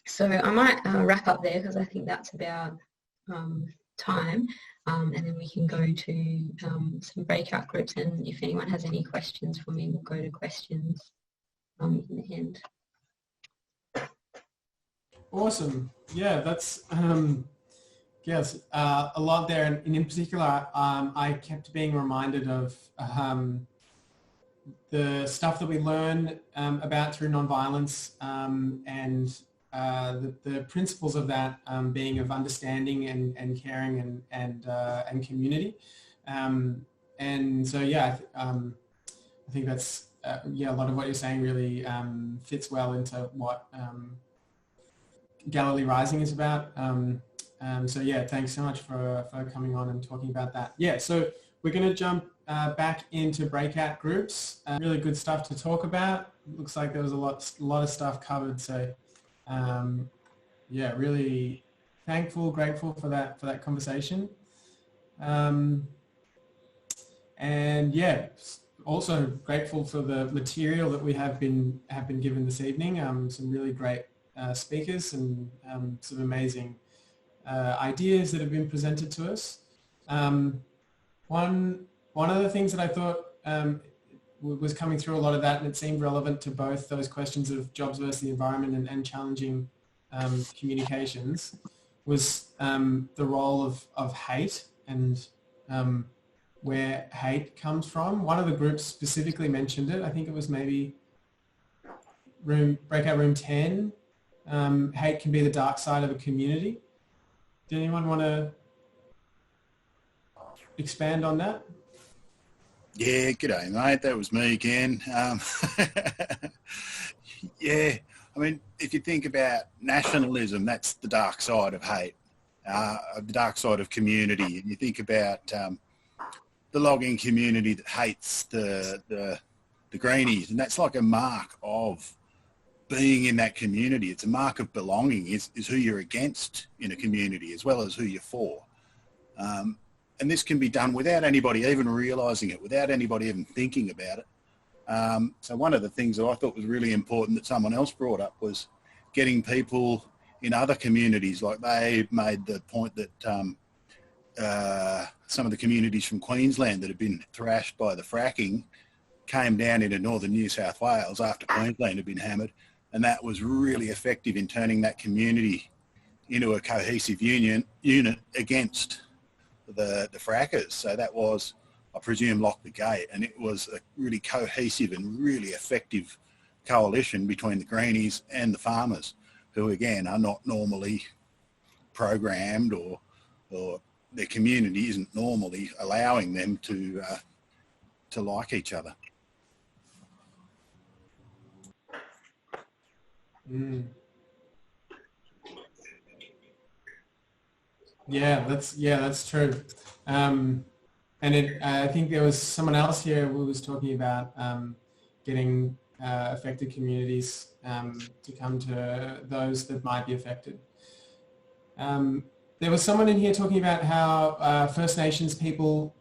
So I might wrap up there, because I think that's about time, and then we can go to some breakout groups, and if anyone has any questions for me, we'll go to questions in the end. Awesome. Yeah, that's yes, a lot there, and in particular, I kept being reminded of the stuff that we learn about through nonviolence, and the principles of that being of understanding and caring and community, and so I think that's a lot of what you're saying really fits well into what Galilee Rising is about. Thanks so much for coming on and talking about that. Yeah, so we're going to jump back into breakout groups. Really good stuff to talk about. Looks like there was a lot of stuff covered. So really thankful, grateful for that conversation. Also grateful for the material that we have been given this evening. Some really great speakers and some amazing ideas that have been presented to us. One of the things that I thought was coming through a lot of that, and it seemed relevant to both those questions of jobs versus the environment and challenging communications, was the role of hate and where hate comes from. One of the groups specifically mentioned it. I think it was maybe breakout room 10. Hate can be the dark side of a community. Did anyone want to expand on that? Yeah, g'day mate, that was me again. I mean, if you think about nationalism, that's the dark side of hate, the dark side of community. And you think about the logging community that hates the greenies, and that's like a mark of being in that community. It's a mark of belonging, is who you're against in a community as well as who you're for. and this can be done without anybody even realising it, without anybody even thinking about it. So one of the things that I thought was really important that someone else brought up was getting people in other communities. Like they made the point that some of the communities from Queensland that had been thrashed by the fracking came down into northern New South Wales after Queensland had been hammered, and that was really effective in turning that community into a cohesive unit against the frackers. So that was, I presume, Lock the Gate, and it was a really cohesive and really effective coalition between the greenies and the farmers, who again are not normally programmed, or their community isn't normally allowing them to like each other. Mm. Yeah, that's true. And I think there was someone else here who was talking about getting affected communities to come to those that might be affected. There was someone in here talking about how First Nations people,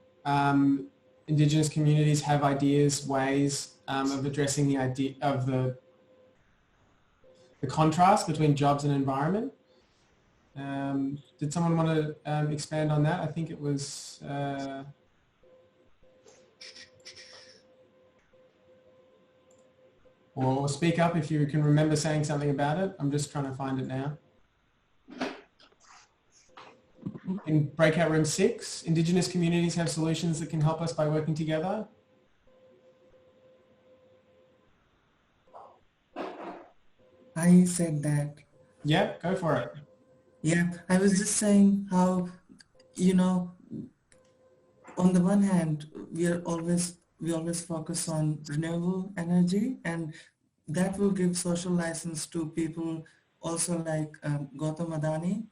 Indigenous communities have ideas, ways of addressing the idea of the contrast between jobs and environment. Did someone want to expand on that? I think it was... or speak up if you can remember saying something about it. I'm just trying to find it now. In breakout room 6, Indigenous communities have solutions that can help us by working together. I said that. Yeah, go for it. Yeah, I was just saying how, on the one hand, we always focus on renewable energy, and that will give social license to people also like Gautam Adani,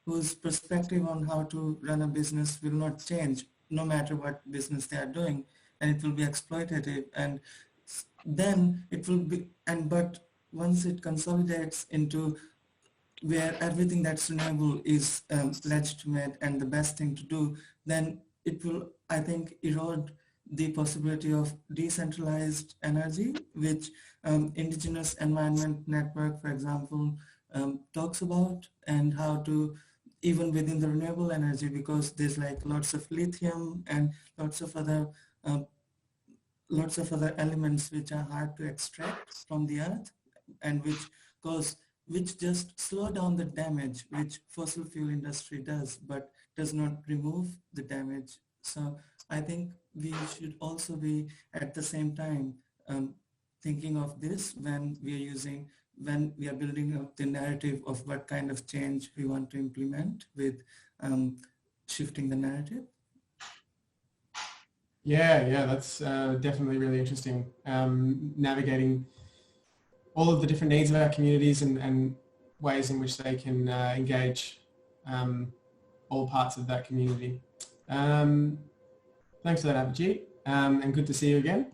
whose perspective on how to run a business will not change no matter what business they are doing, and it will be exploitative. And then it will be, but once it consolidates into where everything that's renewable is legitimate and the best thing to do, then it will, I think, erode the possibility of decentralized energy, which Indigenous Environment Network, for example, talks about, and how to, even within the renewable energy, because there's like lots of lithium and lots of other elements which are hard to extract from the earth, and which just slow down the damage which fossil fuel industry does, but does not remove the damage. So I think we should also be at the same time thinking of this when we are building up the narrative of what kind of change we want to implement with shifting the narrative. Yeah, that's definitely really interesting. Navigating all of the different needs of our communities and ways in which they can engage all parts of that community. Thanks for that, Abhijit, and good to see you again.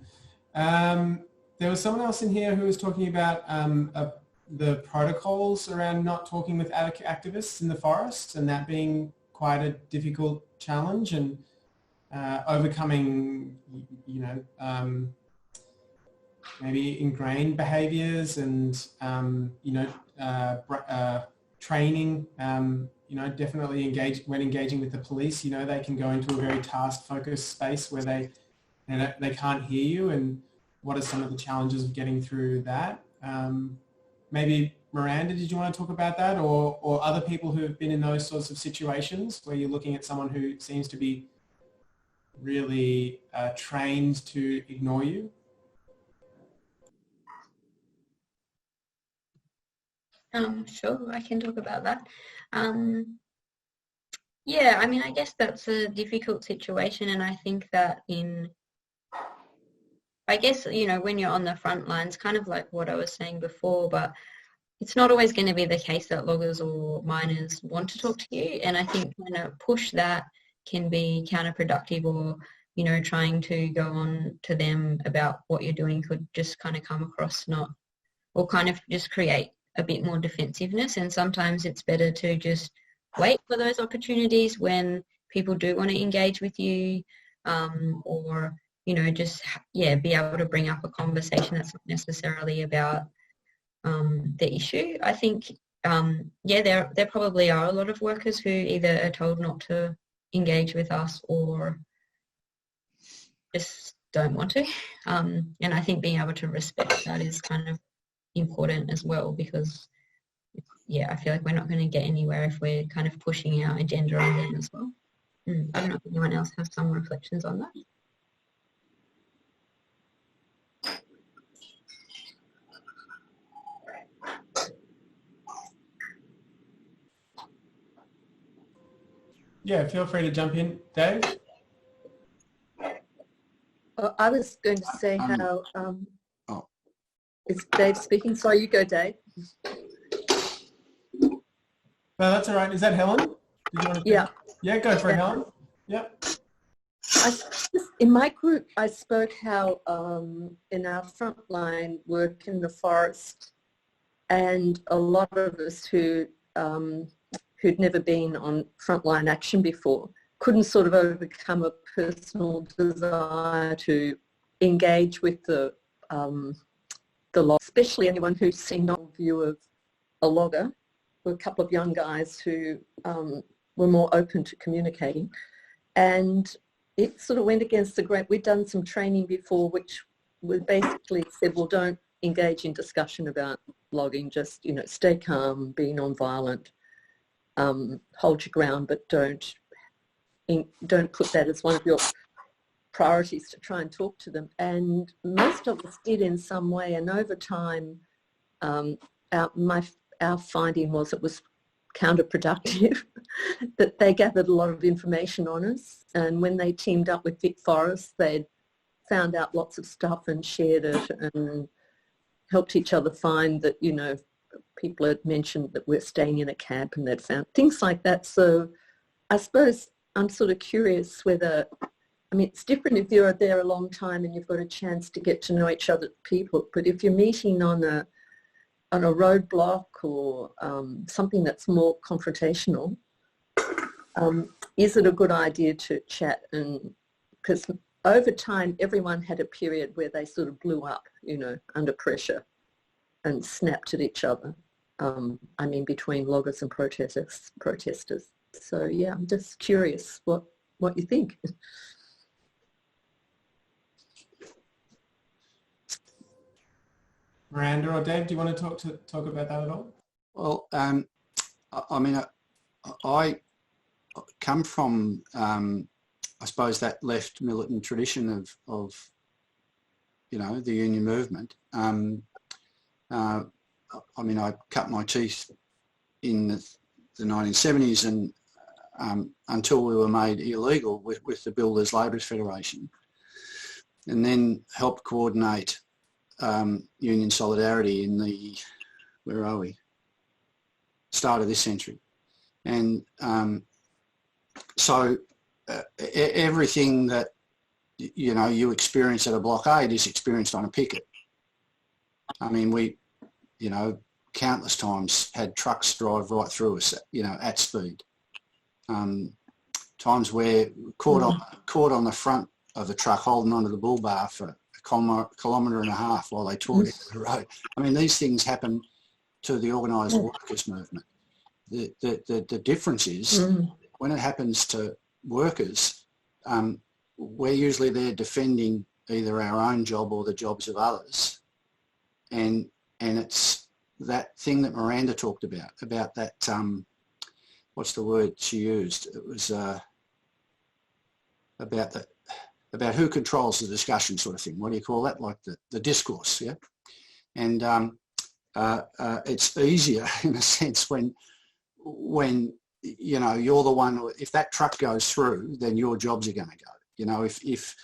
There was someone else in here who was talking about the protocols around not talking with activists in the forest, and that being quite a difficult challenge, and overcoming, maybe ingrained behaviours and, training, definitely when engaging with the police, they can go into a very task-focused space where they can't hear you, and what are some of the challenges of getting through that? Maybe Miranda, did you want to talk about that, or other people who have been in those sorts of situations where you're looking at someone who seems to be really trained to ignore you? Sure, I can talk about that. Yeah, I mean, I guess that's a difficult situation, and I think that when you're on the front lines, kind of like what I was saying before, but it's not always going to be the case that loggers or miners want to talk to you, and I think trying to push that can be counterproductive, or trying to go on to them about what you're doing could just kind of come across or kind of just create a bit more defensiveness. And sometimes it's better to just wait for those opportunities when people do want to engage with you, or, you know, just, yeah, be able to bring up a conversation that's not necessarily about the issue. I think, yeah, there probably are a lot of workers who either are told not to engage with us or just don't want to. And I think being able to respect that is kind of important as well, because, yeah, I feel like we're not going to get anywhere if we're kind of pushing our agenda on them as well. I don't know if anyone else has some reflections on that. Yeah, feel free to jump in, Dave. I was going to say how, it's Dave speaking. Sorry, you go, Dave. No, that's all right. Is that Helen? Did you want to Yeah. Yeah, go for it, Helen. Yep. In my group, I spoke how in our frontline work in the forest, and a lot of us who'd never been on frontline action before couldn't sort of overcome a personal desire to engage with the log, especially anyone who's seen the view of a logger. There were a couple of young guys who were more open to communicating, and it sort of went against the grain. We'd done some training before which we basically said, well, don't engage in discussion about logging, just, you know, stay calm, be non-violent, hold your ground, but don't put that as one of your priorities to try and talk to them. And most of us did in some way, and over time our finding was it was counterproductive, that they gathered a lot of information on us, and when they teamed up with Vic Forest, they'd found out lots of stuff and shared it and helped each other find that, you know, people had mentioned that we're staying in a camp and they'd found things like that. So I suppose I'm sort of curious whether, I mean, it's different if you're there a long time and you've got a chance to get to know each other people, but if you're meeting on a roadblock or something that's more confrontational, is it a good idea to chat? And because over time, everyone had a period where they sort of blew up, you know, under pressure and snapped at each other. I mean, between loggers and protesters. So yeah, I'm just curious what you think. Miranda or Dave, do you want to talk about that at all? Well, I mean, I come from, I suppose, that left militant tradition of you know, the union movement. I mean, I cut my teeth in the 1970s and until we were made illegal with the Builders Labourers Federation, and then helped coordinate union solidarity in the, where are we, start of this century. And so everything that, you know, you experience at a blockade is experienced on a picket. I mean, we, you know, countless times had trucks drive right through us, you know, at speed. Times where caught on the front of the truck holding onto the bull bar for a kilometre and a half while they toured it the road. I mean, these things happen to the organised workers movement. The difference is when it happens to workers, we're usually there defending either our own job or the jobs of others. And it's that thing that Miranda talked about that, what's the word she used? It was about who controls the discussion sort of thing. What do you call that? Like the discourse, yeah? And it's easier in a sense when you know, you're the one, if that truck goes through, then your jobs are going to go. You know, if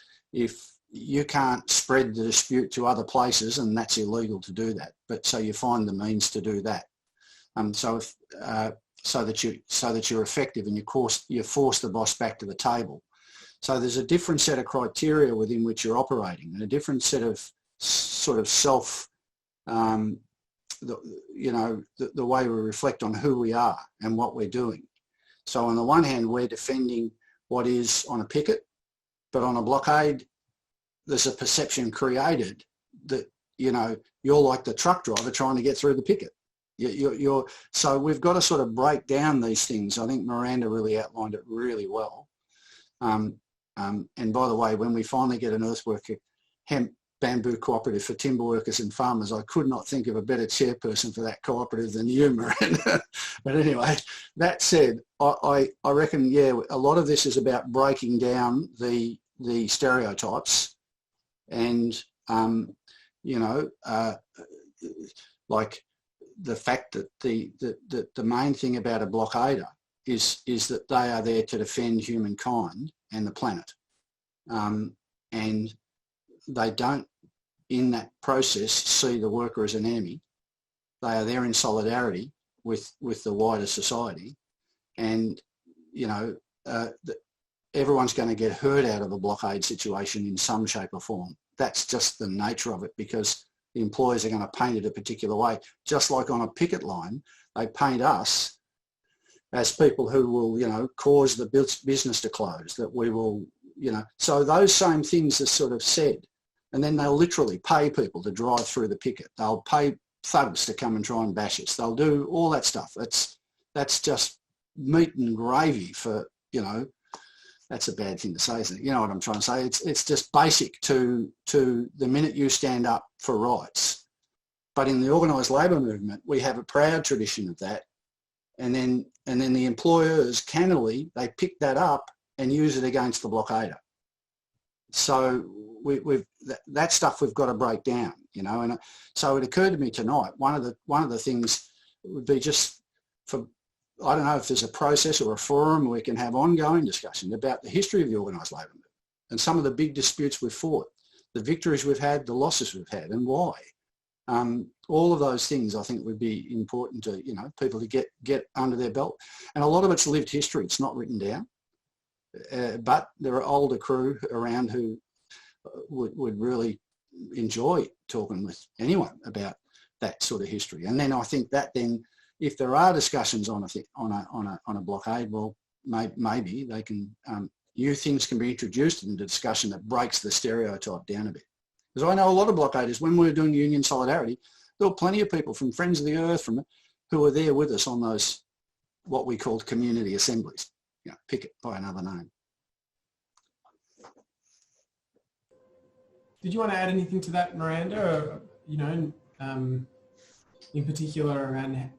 you can't spread the dispute to other places, and that's illegal to do that, but so you find the means to do that. So that you're effective and you force the boss back to the table. So there's a different set of criteria within which you're operating, and a different set of sort of self, you know, the way we reflect on who we are and what we're doing. So on the one hand, we're defending what is on a picket, but on a blockade, there's a perception created that, you know, you're like the truck driver trying to get through the picket. So we've got to sort of break down these things. I think Miranda really outlined it really well. And by the way, when we finally get an EarthWorker hemp bamboo cooperative for timber workers and farmers, I could not think of a better chairperson for that cooperative than you, Miranda. But anyway, that said, I reckon, yeah, a lot of this is about breaking down the stereotypes and, you know, like the fact that the main thing about a blockader is that they are there to defend humankind and the planet. And they don't, in that process, see the worker as an enemy. They are there in solidarity with the wider society. And, you know, everyone's going to get hurt out of a blockade situation in some shape or form. That's just the nature of it, because the employers are going to paint it a particular way. Just like on a picket line, they paint us as people who will, you know, cause the business to close, that we will, you know. So those same things are sort of said. And then they'll literally pay people to drive through the picket. They'll pay thugs to come and try and bash us. They'll do all that stuff. That's just meat and gravy for, you know, that's a bad thing to say, isn't it? You know what I'm trying to say? It's just basic to the minute you stand up for rights. But in the organised labour movement, we have a proud tradition of that. And then the employers cannily, they pick that up and use it against the blockader. So that stuff we've got to break down, you know. And so it occurred to me tonight, one of the things would be just for, I don't know if there's a process or a forum where we can have ongoing discussion about the history of the organised labour movement and some of the big disputes we've fought, the victories we've had, the losses we've had, and why. All of those things I think would be important to, you know, people to get under their belt. And a lot of it's lived history. It's not written down. But there are older crew around who would really enjoy talking with anyone about that sort of history. And then I think that then, if there are discussions on a blockade, well, maybe they can, new things can be introduced into discussion that breaks the stereotype down a bit. Because I know a lot of blockaders, when we were doing Union Solidarity, there were plenty of people from Friends of the Earth who were there with us on those, what we called community assemblies, you know, picket by another name. Did you want to add anything to that, Miranda, or, you know, in particular around,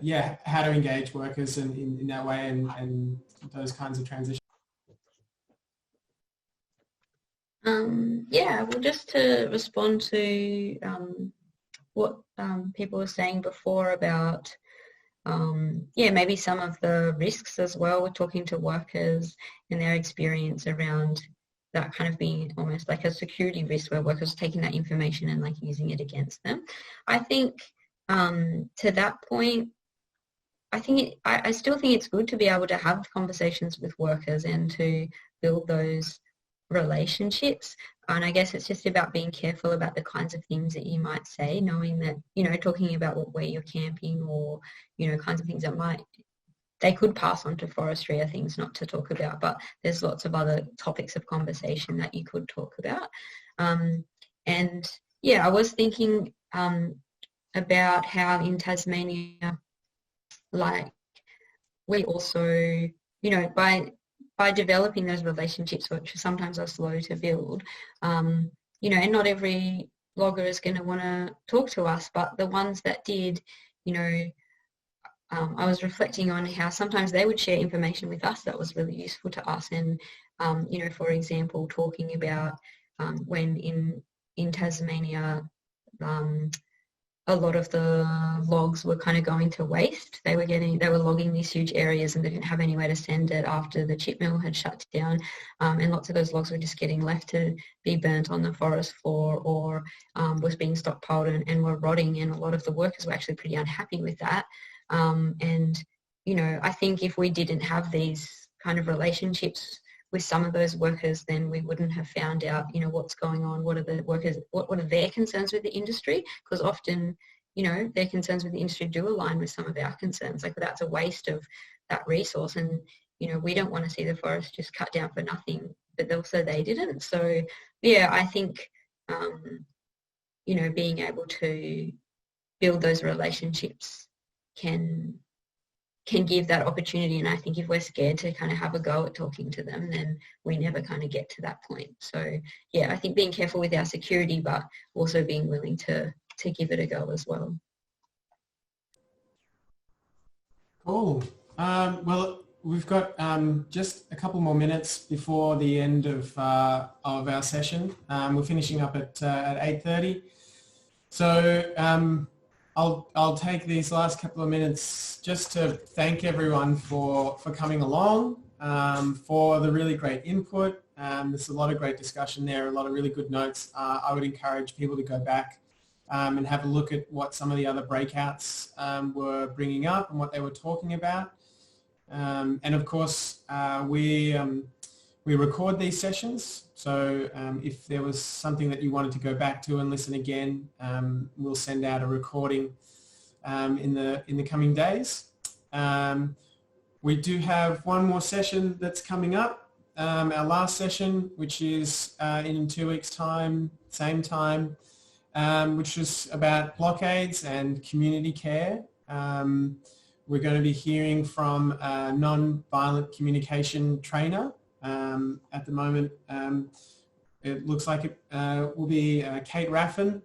yeah, how to engage workers in that way and those kinds of transitions? Yeah, well, just to respond to what people were saying before about, yeah, maybe some of the risks as well. We're talking to workers and their experience around that kind of being almost like a security risk, where workers are taking that information and like using it against them. I think to that point, I still think it's good to be able to have conversations with workers and to build those relationships. And I guess it's just about being careful about the kinds of things that you might say, knowing that, you know, talking about where you're camping or, you know, kinds of things that they could pass on to forestry are things not to talk about, but there's lots of other topics of conversation that you could talk about. And yeah, I was thinking about how in Tasmania, like, we also, you know, by developing those relationships, which sometimes are slow to build, you know, and not every logger is going to want to talk to us, but the ones that did, you know, I was reflecting on how sometimes they would share information with us that was really useful to us. And, you know, for example, talking about when in Tasmania, a lot of the logs were kind of going to waste. They were logging these huge areas and they didn't have anywhere to send it after the chip mill had shut down. And lots of those logs were just getting left to be burnt on the forest floor or was being stockpiled and were rotting. And a lot of the workers were actually pretty unhappy with that. And, you know, I think if we didn't have these kind of relationships with some of those workers, then we wouldn't have found out, you know, what's going on, what are the workers, what are their concerns with the industry, because often, you know, their concerns with the industry do align with some of our concerns. Like, that's a waste of that resource. And you know, we don't want to see the forest just cut down for nothing, but also they didn't. So yeah, I think, you know, being able to build those relationships can give that opportunity. And I think if we're scared to kind of have a go at talking to them, then we never kind of get to that point. So yeah, I think being careful with our security, but also being willing to give it a go as well. Cool. Well, we've got just a couple more minutes before the end of our session. We're finishing up at 8:30. So I'll take these last couple of minutes just to thank everyone for coming along, for the really great input. There's a lot of great discussion there, a lot of really good notes. I would encourage people to go back and have a look at what some of the other breakouts were bringing up and what they were talking about. And of course, we record these sessions, so if there was something that you wanted to go back to and listen again, we'll send out a recording in the coming days. We do have one more session that's coming up, our last session, which is in 2 weeks' time, same time, which is about blockades and community care. We're going to be hearing from a non-violent communication trainer. At the moment, it looks like it will be Kate Raffin,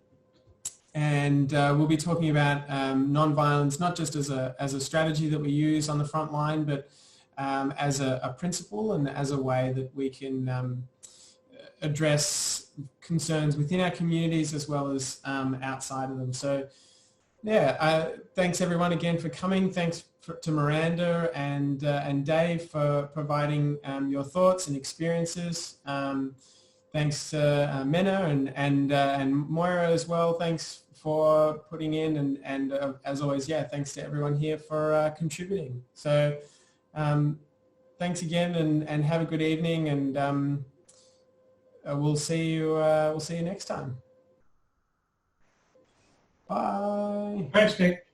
and we'll be talking about non-violence, not just as a strategy that we use on the front line, but as a principle and as a way that we can address concerns within our communities as well as outside of them. So yeah, thanks everyone again for coming. Thanks to Miranda and Dave for providing your thoughts and experiences. Thanks to Mena and Moira as well. Thanks for putting in, and as always, yeah, thanks to everyone here for contributing. So thanks again, and have a good evening, and we'll see you next time. Bye. Thanks, Nick.